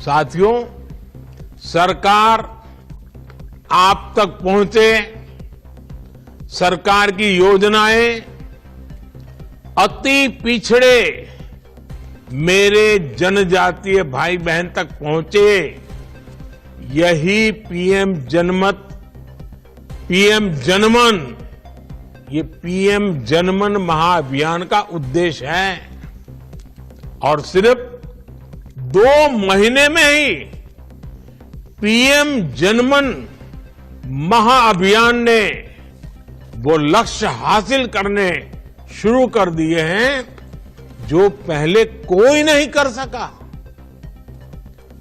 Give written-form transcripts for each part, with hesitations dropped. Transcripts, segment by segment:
साथियों, सरकार आप तक पहुंचे, सरकार की योजनाएं अति पिछड़े मेरे जनजातीय भाई बहन तक पहुंचे, यही पीएम जनमन, ये पीएम जनमन महाअभियान का उद्देश्य है। और सिर्फ 2 महीने में ही पीएम जनमन महाअभियान ने वो लक्ष्य हासिल करने शुरू कर दिए हैं जो पहले कोई नहीं कर सका।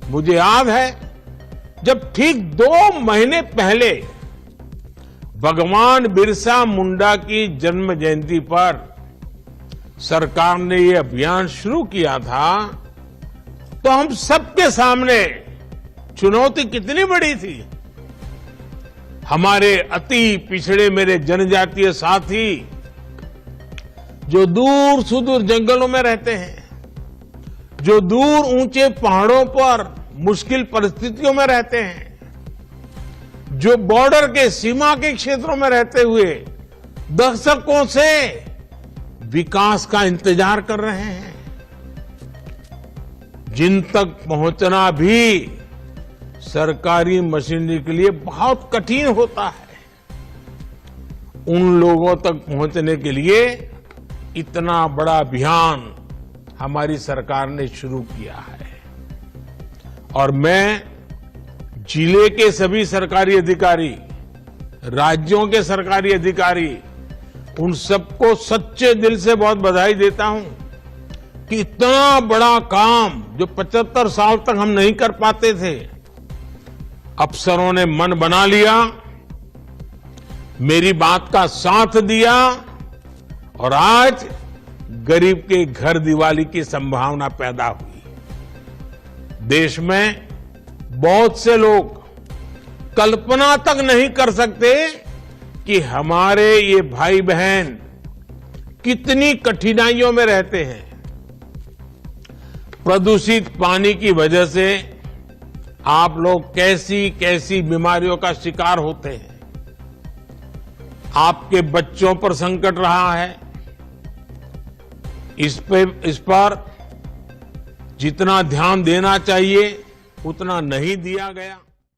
मुझे याद है जब ठीक 2 महीने पहले भगवान बिरसा मुंडा की जन्म जयंती पर सरकार ने ये अभियान शुरू किया था, तो हम सबके सामने चुनौती कितनी बड़ी थी। हमारे अति पिछड़े मेरे जनजातीय साथी जो दूर सुदूर जंगलों में रहते हैं, जो दूर ऊंचे पहाड़ों पर मुश्किल परिस्थितियों में रहते हैं, जो बॉर्डर के सीमा के क्षेत्रों में रहते हुए दशकों से विकास का इंतजार कर रहे हैं, जिन तक पहुंचना भी सरकारी मशीनरी के लिए बहुत कठिन होता है, उन लोगों तक पहुंचने के लिए इतना बड़ा अभियान हमारी सरकार ने शुरू किया है। और मैं जिले के सभी सरकारी अधिकारी, राज्यों के सरकारी अधिकारी, उन सबको सच्चे दिल से बहुत बधाई देता हूं कि इतना बड़ा काम जो 75 साल तक हम नहीं कर पाते थे, अफसरों ने मन बना लिया, मेरी बात का साथ दिया और आज गरीब के घर दिवाली की संभावना पैदा हुई। देश में बहुत से लोग कल्पना तक नहीं कर सकते कि हमारे ये भाई बहन कितनी कठिनाइयों में रहते हैं। प्रदूषित पानी की वजह से आप लोग कैसी कैसी बीमारियों का शिकार होते हैं। आपके बच्चों पर संकट रहा है, इस पर जितना ध्यान देना चाहिए उतना नहीं दिया गया।